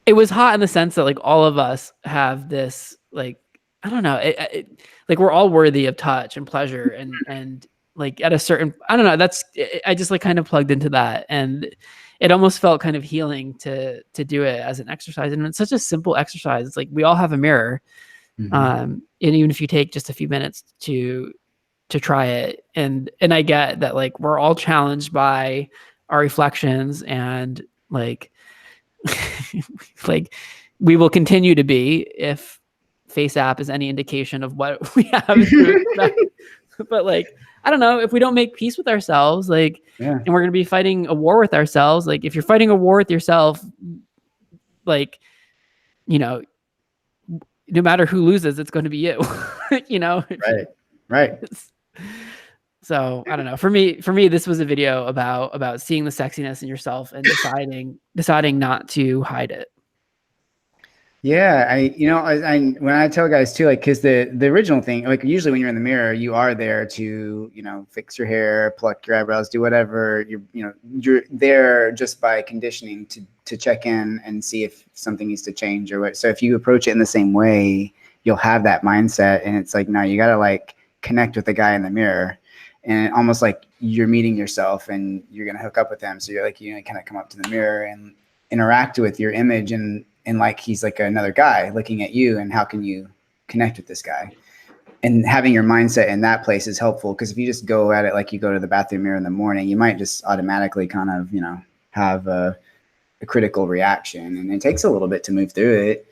it was hot in the sense that like all of us have this, like, I don't know, like we're all worthy of touch and pleasure and like at a certain, I don't know, I just like kind of plugged into that, and it almost felt kind of healing to do it as an exercise. And it's such a simple exercise. It's like we all have a mirror. And even if you take just a few minutes to try it, and I get that like we're all challenged by our reflections, and like like we will continue to be if Face App is any indication of what we have to expect. But like, I don't know, if we don't make peace with ourselves, like, and we're going to be fighting a war with ourselves. Like if you're fighting a war with yourself, like, you know, no matter who loses, it's going to be you, you know? Right. So I don't know. For me, this was a video about seeing the sexiness in yourself and deciding not to hide it. Yeah, I when I tell guys too, like, because the original thing, like usually when you're in the mirror, you are there to, fix your hair, pluck your eyebrows, do whatever. You're there just by conditioning to check in and see if something needs to change or what. So if you approach it in the same way, you'll have that mindset, and it's like, no, you got to like connect with the guy in the mirror, and almost like you're meeting yourself and you're gonna hook up with him. So you're like, kind of come up to the mirror and interact with your image and like he's like another guy looking at you, and how can you connect with this guy? And having your mindset in that place is helpful, because if you just go at it like you go to the bathroom mirror in the morning, you might just automatically kind of have a critical reaction, and it takes a little bit to move through it.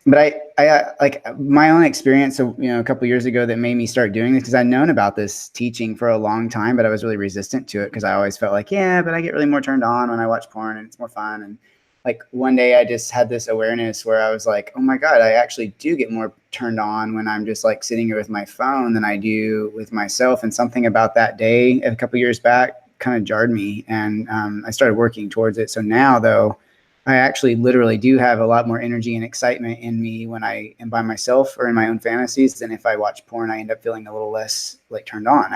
But I like my own experience, a couple of years ago, that made me start doing this, because I'd known about this teaching for a long time, but I was really resistant to it, because I always felt like, but I get really more turned on when I watch porn and it's more fun. And like one day I just had this awareness where I was like, oh my God, I actually do get more turned on when I'm just like sitting here with my phone than I do with myself. And something about that day a couple of years back kind of jarred me, and I started working towards it. So now though, I actually literally do have a lot more energy and excitement in me when I am by myself or in my own fantasies than if I watch porn. I end up feeling a little less like turned on,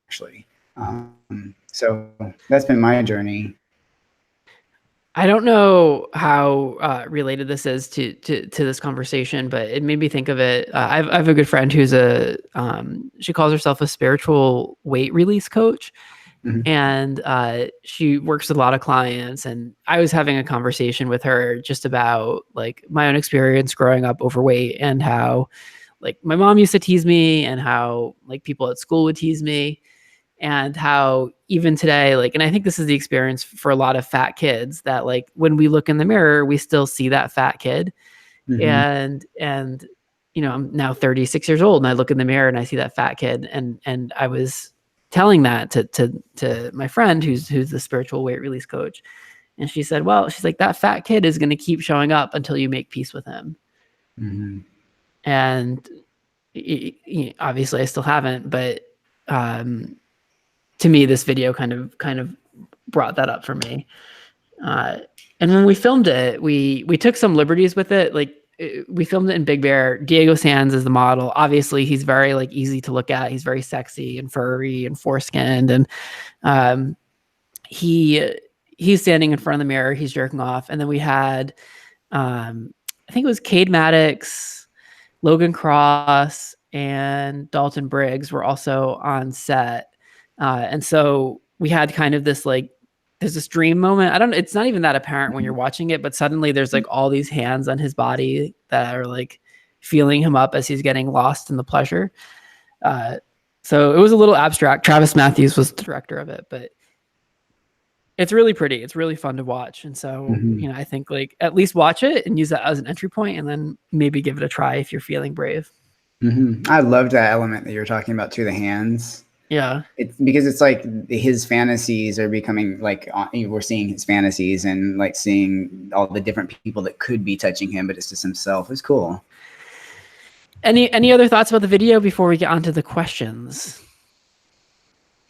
actually. So that's been my journey. I don't know how related this is to this conversation, but it made me think of it. I have a good friend who's she calls herself a spiritual weight release coach. And she works with a lot of clients, and I was having a conversation with her just about like my own experience growing up overweight, and how like my mom used to tease me, and how like people at school would tease me, and how even today, like, and I think this is the experience for a lot of fat kids, that like when we look in the mirror, we still see that fat kid. And I'm now 36 years old, and I look in the mirror and I see that fat kid, and I was telling that to my friend who's the spiritual weight release coach. And she said, well, she's like, that fat kid is going to keep showing up until you make peace with him. And obviously I still haven't, but to me, this video kind of brought that up for me. And when we filmed it, we took some liberties with it. Like we filmed it in Big Bear. Diego Sands is the model. Obviously, he's very like easy to look at. He's very sexy and furry and foreskinned, and he's standing in front of the mirror. He's jerking off, and then we had I think it was Cade Maddox, Logan Cross, and Dalton Briggs were also on set, and so we had kind of this like there's this dream moment. It's not even that apparent when you're watching it, but suddenly there's like all these hands on his body that are like feeling him up as he's getting lost in the pleasure. So it was a little abstract. Travis Matthews was the director of it, but it's really pretty. It's really fun to watch. And so, you know, I think like at least watch it and use that as an entry point, and then maybe give it a try if you're feeling brave. I loved that element that you were talking about too, the hands. Yeah. It's because it's like his fantasies are becoming like, we're seeing his fantasies and like seeing all the different people that could be touching him, but it's just himself. It's cool. Any other thoughts about the video before we get on to the questions?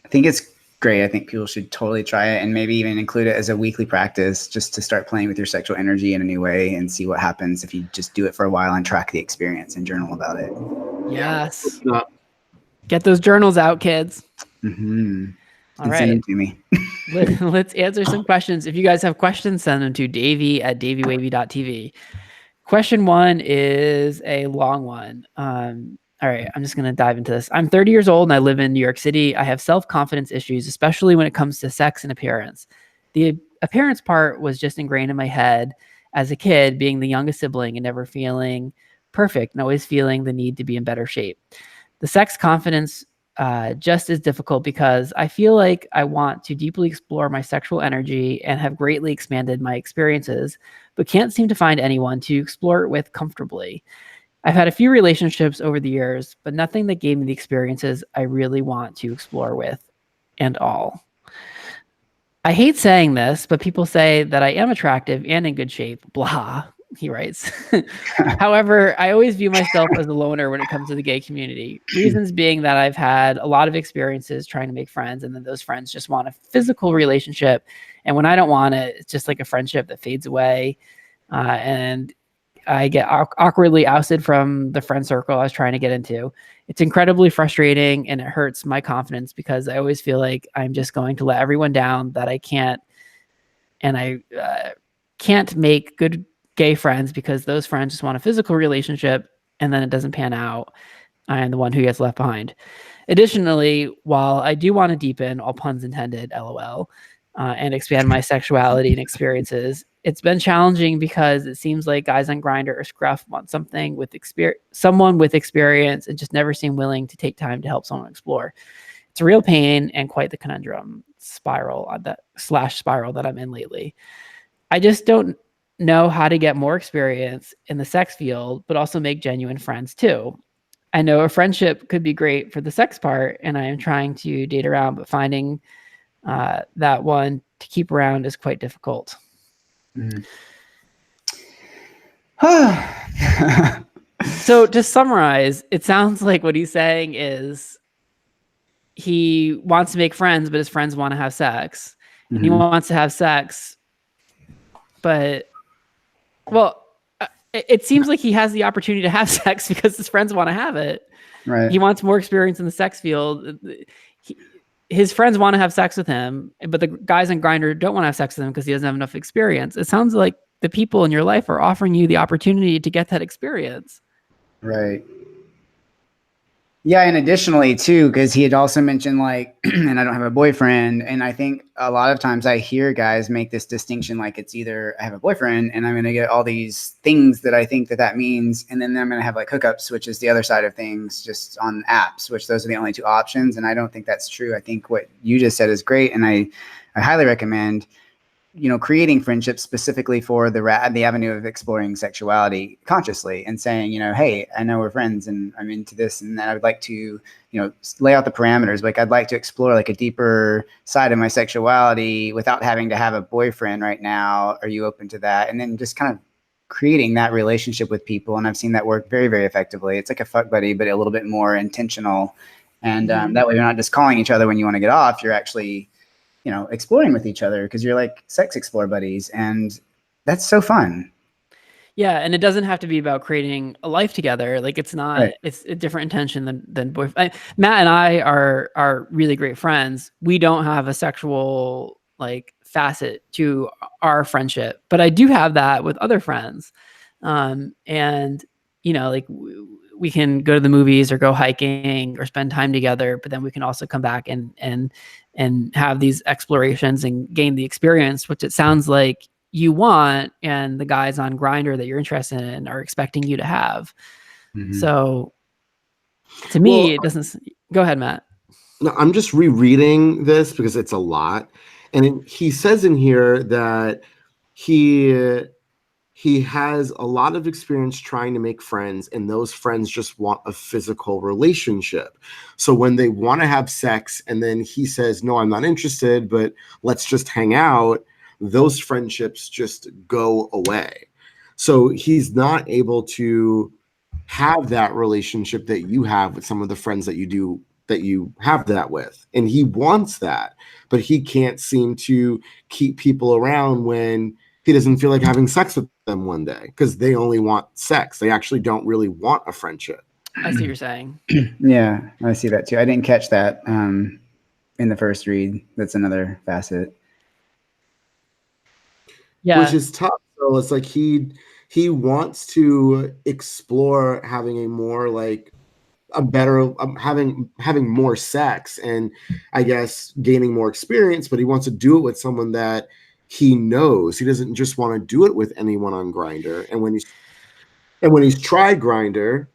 I think it's great. I think people should totally try it and maybe even include it as a weekly practice just to start playing with your sexual energy in a new way and see what happens if you just do it for a while and track the experience and journal about it. Yes. Get those journals out, kids. All right. Send them to me. Let's answer some questions. If you guys have questions, send them to davey@daveywavey.tv. Question 1 is a long one. All right, I'm just going to dive into this. I'm 30 years old and I live in New York City. I have self-confidence issues, especially when it comes to sex and appearance. The appearance part was just ingrained in my head as a kid, being the youngest sibling and never feeling perfect and always feeling the need to be in better shape. The sex confidence just is difficult because I feel like I want to deeply explore my sexual energy and have greatly expanded my experiences, but can't seem to find anyone to explore it with comfortably. I've had a few relationships over the years, but nothing that gave me the experiences I really want to explore with and all. I hate saying this, but people say that I am attractive and in good shape, blah, he writes. However, I always view myself as a loner when it comes to the gay community. Reasons being that I've had a lot of experiences trying to make friends, and then those friends just want a physical relationship. And when I don't want it, it's just like a friendship that fades away. And I get awkwardly ousted from the friend circle I was trying to get into. It's incredibly frustrating and it hurts my confidence because I always feel like I'm just going to let everyone down, that I can't make good gay friends because those friends just want a physical relationship and then it doesn't pan out. I am the one who gets left behind. Additionally, while I do want to deepen, all puns intended, LOL, and expand my sexuality and experiences, it's been challenging because it seems like guys on Grindr or Scruff want someone with experience and just never seem willing to take time to help someone explore. It's a real pain and quite the conundrum spiral that I'm in lately. I just don't know how to get more experience in the sex field, but also make genuine friends too. I know a friendship could be great for the sex part, and I am trying to date around, but finding that one to keep around is quite difficult. So to summarize, it sounds like what he's saying is he wants to make friends, but his friends want to have sex. And he wants to have sex, but it seems like he has the opportunity to have sex because his friends want to have it. Right. He wants more experience in the sex field. His friends want to have sex with him, but the guys on Grindr don't want to have sex with him because he doesn't have enough experience. It sounds like the people in your life are offering you the opportunity to get that experience. Right. Yeah, and additionally too, because he had also mentioned like, and I don't have a boyfriend, and I think a lot of times I hear guys make this distinction like it's either I have a boyfriend and I'm going to get all these things that I think that means, and then I'm going to have like hookups, which is the other side of things, just on apps, which those are the only two options, and I don't think that's true. I think what you just said is great, and I highly recommend, you know, creating friendships specifically for the avenue of exploring sexuality consciously and saying, you know, hey, I know we're friends and I'm into this, and I would like to, you know, lay out the parameters. Like I'd like to explore like a deeper side of my sexuality without having to have a boyfriend right now. Are you open to that? And then just kind of creating that relationship with people. And I've seen that work very, very effectively. It's like a fuck buddy, but a little bit more intentional. And that way you're not just calling each other when you want to get off. You're actually, you know, exploring with each other because you're like sex explore buddies, and that's so fun. Yeah, and it doesn't have to be about creating a life together. Like it's not, right. It's a different intention than boyfriend. Matt and I are really great friends. We don't have a sexual like facet to our friendship, but I do have that with other friends. And you know, like we can go to the movies or go hiking or spend time together, but then we can also come back and have these explorations and gain the experience, which it sounds like you want, and the guys on Grindr that you're interested in are expecting you to have. So to me, it doesn't. Go ahead, Matt. No, I'm just rereading this because it's a lot. And he says in here that he has a lot of experience trying to make friends, and those friends just want a physical relationship. So when they want to have sex and then he says, no, I'm not interested, but let's just hang out, those friendships just go away. So he's not able to have that relationship that you have with some of the friends that you have that with. And he wants that, but he can't seem to keep people around when he doesn't feel like having sex with them one day because they only want sex. They actually don't really want a friendship. I see what you're saying. Yeah, I see that too. I didn't catch that in the first read. That's another facet. Yeah. Which is tough. So it's like he wants to explore having a more like a better having more sex and I guess gaining more experience, but he wants to do it with someone that he knows. He doesn't just want to do it with anyone on Grindr. And when he's tried Grindr,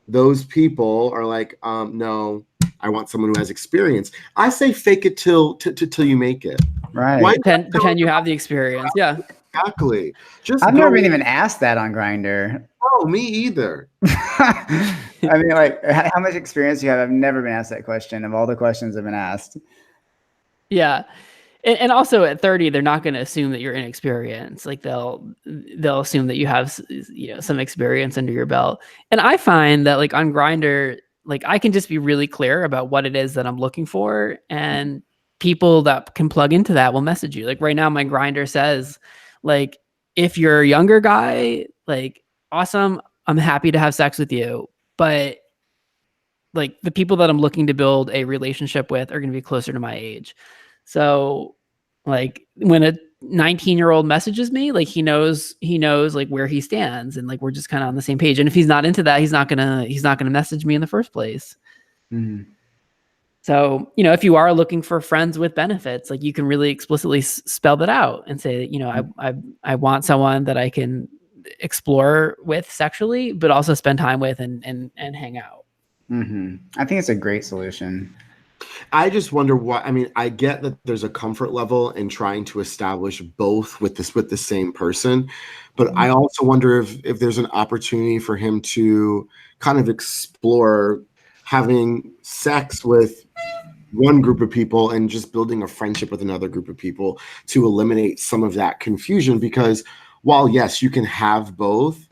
those people are like, no, I want someone who has experience. I say fake it till you make it. Right. Pretend you have the experience. Yeah. Exactly. I've never been even asked that on Grindr. Oh, me either. I mean, like, how much experience do you have? I've never been asked that question of all the questions I've been asked. Yeah. And also at 30, they're not going to assume that you're inexperienced. Like they'll assume that you have, some experience under your belt. And I find that like on Grindr, like I can just be really clear about what it is that I'm looking for, and people that can plug into that will message you. Like right now, my Grindr says, like, if you're a younger guy, like, awesome, I'm happy to have sex with you. But like the people that I'm looking to build a relationship with are going to be closer to my age. So like when a 19-year-old messages me, like he knows like where he stands, and like we're just kind of on the same page. And if he's not into that, he's not gonna message me in the first place. Mm-hmm. So, if you are looking for friends with benefits, like you can really explicitly spell that out and say, I want someone that I can explore with sexually, but also spend time with and hang out. Mm-hmm. I think it's a great solution. I just wonder why. I mean, I get that there's a comfort level in trying to establish both with the same person, but I also wonder if there's an opportunity for him to kind of explore having sex with one group of people and just building a friendship with another group of people to eliminate some of that confusion. Because while yes, you can have both,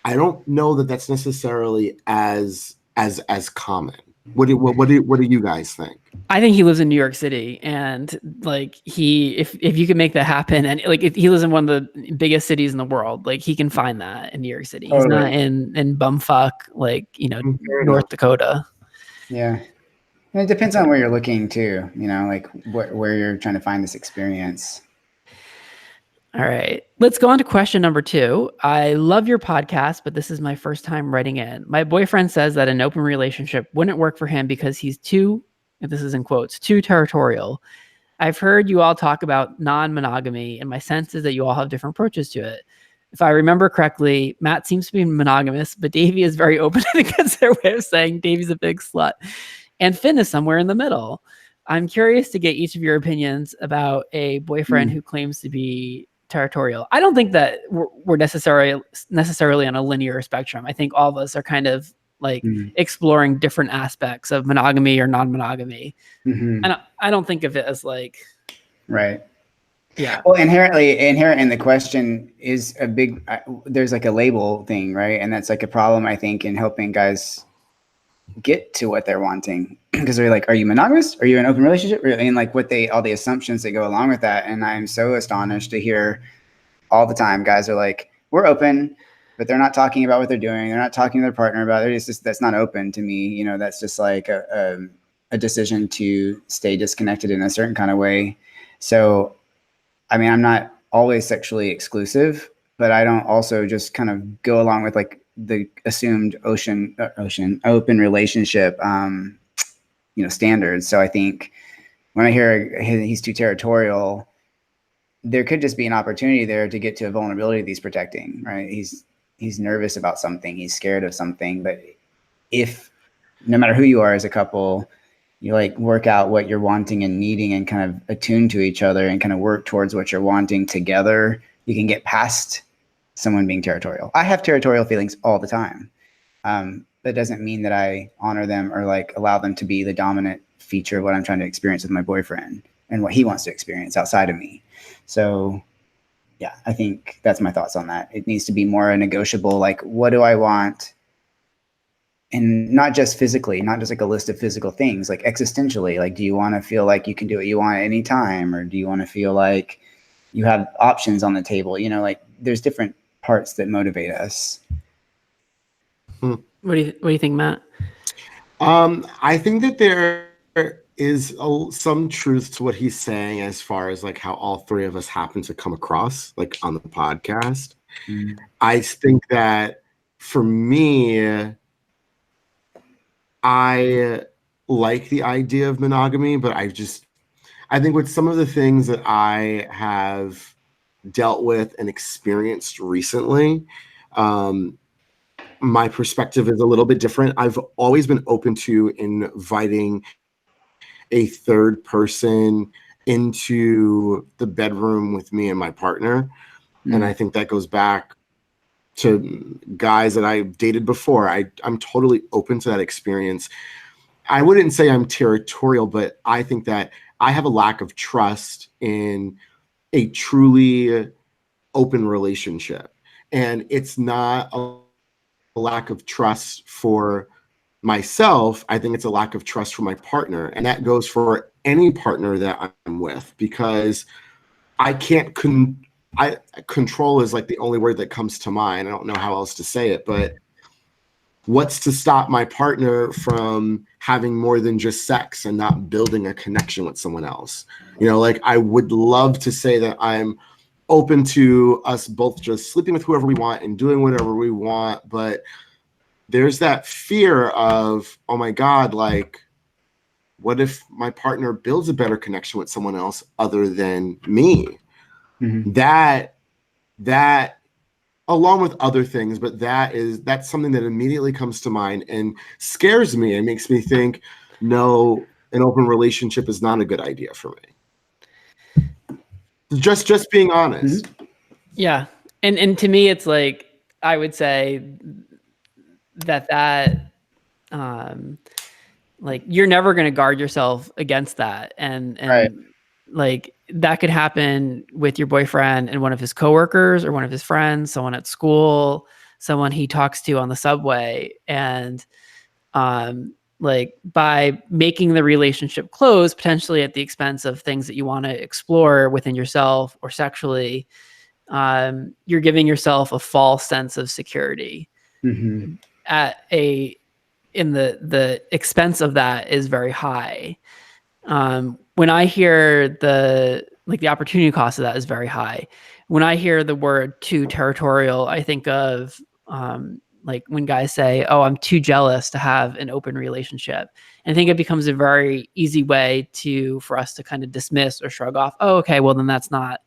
I don't know that that's necessarily as common. What do you guys think? I think he lives in New York City, and like if you can make that happen, and like if he lives in one of the biggest cities in the world, like he can find that in New York City. He's not in bumfuck like North Dakota. Yeah. And it depends on where you're looking too, like where you're trying to find this experience. All right, let's go on to question number 2. I love your podcast, but this is my first time writing in. My boyfriend says that an open relationship wouldn't work for him because he's too, this is in quotes, too territorial. I've heard you all talk about non-monogamy, and my sense is that you all have different approaches to it. If I remember correctly, Matt seems to be monogamous, but Davey is very open. I think that's their way of saying Davey's a big slut. And Finn is somewhere in the middle. I'm curious to get each of your opinions about a boyfriend who claims to be territorial. I don't think that we're necessarily on a linear spectrum. I think all of us are kind of like exploring different aspects of monogamy or non-monogamy. Mm-hmm. And I don't think of it as like, right. Yeah. Well, inherent in the question is a big, there's like a label thing, right? And that's like a problem, I think, in helping guys get to what they're wanting, because they're like, are you monogamous? Are you in an open relationship? And like all the assumptions that go along with that. And I'm so astonished to hear all the time guys are like, we're open, but they're not talking about what they're doing. They're not talking to their partner about it. It's just, that's not open to me. That's just like a decision to stay disconnected in a certain kind of way. So, I'm not always sexually exclusive, but I don't also just kind of go along with like the assumed open relationship, standards. So I think when I hear he's too territorial, there could just be an opportunity there to get to a vulnerability that he's protecting, right? He's nervous about something, he's scared of something, but if no matter who you are as a couple, you like work out what you're wanting and needing and kind of attune to each other and kind of work towards what you're wanting together, you can get past someone being territorial. I have territorial feelings all the time. That doesn't mean that I honor them or like allow them to be the dominant feature of what I'm trying to experience with my boyfriend and what he wants to experience outside of me. So yeah, I think that's my thoughts on that. It needs to be more a negotiable, like, what do I want? And not just physically, not just like a list of physical things, like existentially, like, do you want to feel like you can do what you want at any time? Or do you want to feel like you have options on the table? Like there's different parts that motivate us. What do you think, Matt? I think that there is some truth to what he's saying as far as like how all three of us happen to come across like on the podcast. Mm-hmm. I think that for me, I like the idea of monogamy, but I think with some of the things that I have dealt with and experienced recently, my perspective is a little bit different. I've always been open to inviting a third person into the bedroom with me and my partner. Mm. And I think that goes back to guys that I dated before. I'm totally open to that experience. I wouldn't say I'm territorial, but I think that I have a lack of trust in a truly open relationship. And it's not a lack of trust for myself. I think it's a lack of trust for my partner. And that goes for any partner that I'm with, because I can't control is like the only word that comes to mind. I don't know how else to say it, but what's to stop my partner from having more than just sex and not building a connection with someone else? Like I would love to say that I'm open to us both just sleeping with whoever we want and doing whatever we want, but there's that fear of, oh my God, like, what if my partner builds a better connection with someone else other than me? Mm-hmm. That along with other things, but that's something that immediately comes to mind and scares me and makes me think, no, an open relationship is not a good idea for me. Just being honest. Mm-hmm. Yeah. And to me, it's like, I would say that like you're never going to guard yourself against that. And right. Like that could happen with your boyfriend and one of his coworkers or one of his friends, someone at school, someone he talks to on the subway. And like by making the relationship close, potentially at the expense of things that you want to explore within yourself or sexually, you're giving yourself a false sense of security. Mm-hmm. In the expense of that is very high. When I hear the opportunity cost of that is very high. When I hear the word too territorial, I think of like when guys say, oh, I'm too jealous to have an open relationship. And I think it becomes a very easy way for us to kind of dismiss or shrug off, oh, okay, well then that's not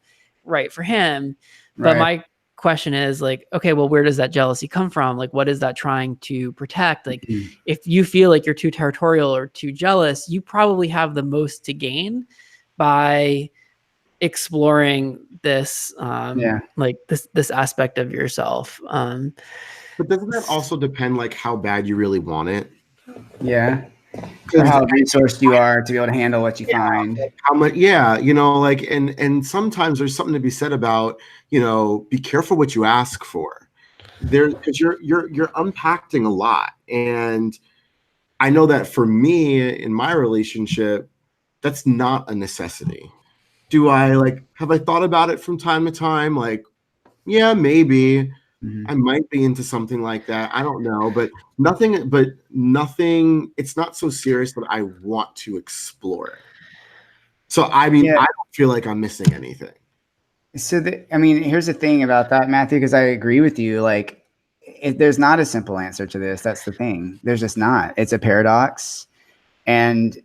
right for him. Right. But my question is like, okay, well, where does that jealousy come from? Like, what is that trying to protect? Like, mm-hmm. If you feel like you're too territorial or too jealous, you probably have the most to gain by exploring this, like this aspect of yourself. But doesn't that also depend like how bad you really want it? Yeah. Or how resourced you are to be able to handle what you find. How much? Yeah, like, and sometimes there's something to be said about, be careful what you ask for. Because you're unpacking a lot, and I know that for me in my relationship, that's not a necessity. Have I thought about it from time to time? Like, yeah, maybe. Mm-hmm. I might be into something like that. I don't know, but nothing. It's not so serious that I want to explore it. So, I mean, I don't feel like I'm missing anything. So, here's the thing about that, Matthew, because I agree with you. Like, there's not a simple answer to this. That's the thing. There's just not. It's a paradox, and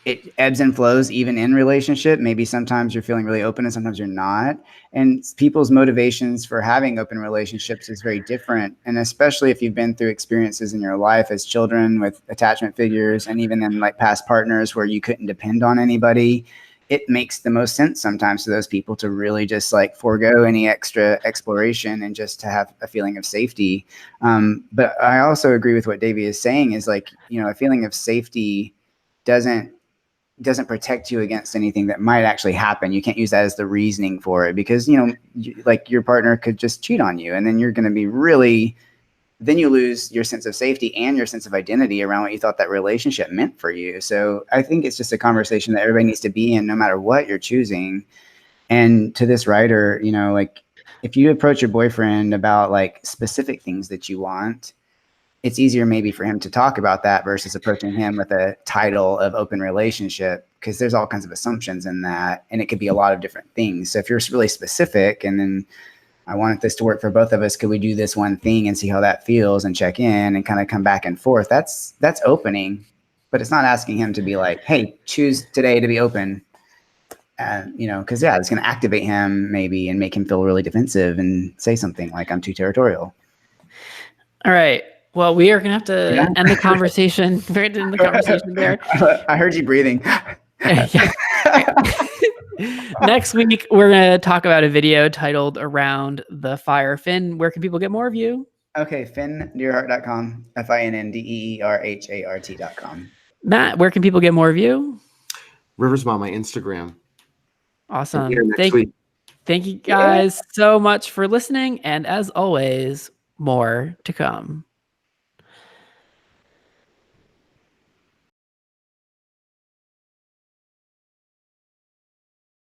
it ebbs and flows even in relationship. Maybe sometimes you're feeling really open and sometimes you're not. And people's motivations for having open relationships is very different. And especially if you've been through experiences in your life as children with attachment figures, and even in like past partners where you couldn't depend on anybody, it makes the most sense sometimes to those people to really just like forego any extra exploration and just to have a feeling of safety. But I also agree with what Davey is saying is like, you know, a feeling of safety doesn't protect you against anything that might actually happen. You can't use that as the reasoning for it, because, you know, like your partner could just cheat on you, and then you're going to be really, then you lose your sense of safety and your sense of identity around what you thought that relationship meant for you. So I think it's just a conversation that everybody needs to be in, no matter what you're choosing. And to this writer, you know, like if you approach your boyfriend about like specific things that you want, it's easier maybe for him to talk about that versus approaching him with a title of open relationship, because there's all kinds of assumptions in that, and it could be a lot of different things. So if you're really specific, and then I want this to work for both of us, could we do this one thing and see how that feels and check in and kind of come back and forth? That's opening, but it's not asking him to be like, hey, choose today to be open. You know, because yeah, it's going to activate him maybe and make him feel really defensive and say something like, I'm too territorial. All right. Well, we are going to have to end the conversation. We're going to end the conversation there. I heard you breathing. Next week, we're going to talk about a video titled Around the Fire. Finn, where can people get more of you? Okay, finndeerhart.com, FINNDEERHART.com. Matt, where can people get more of you? Riversmom, my Instagram. Awesome. Thank you guys so much for listening. And as always, more to come.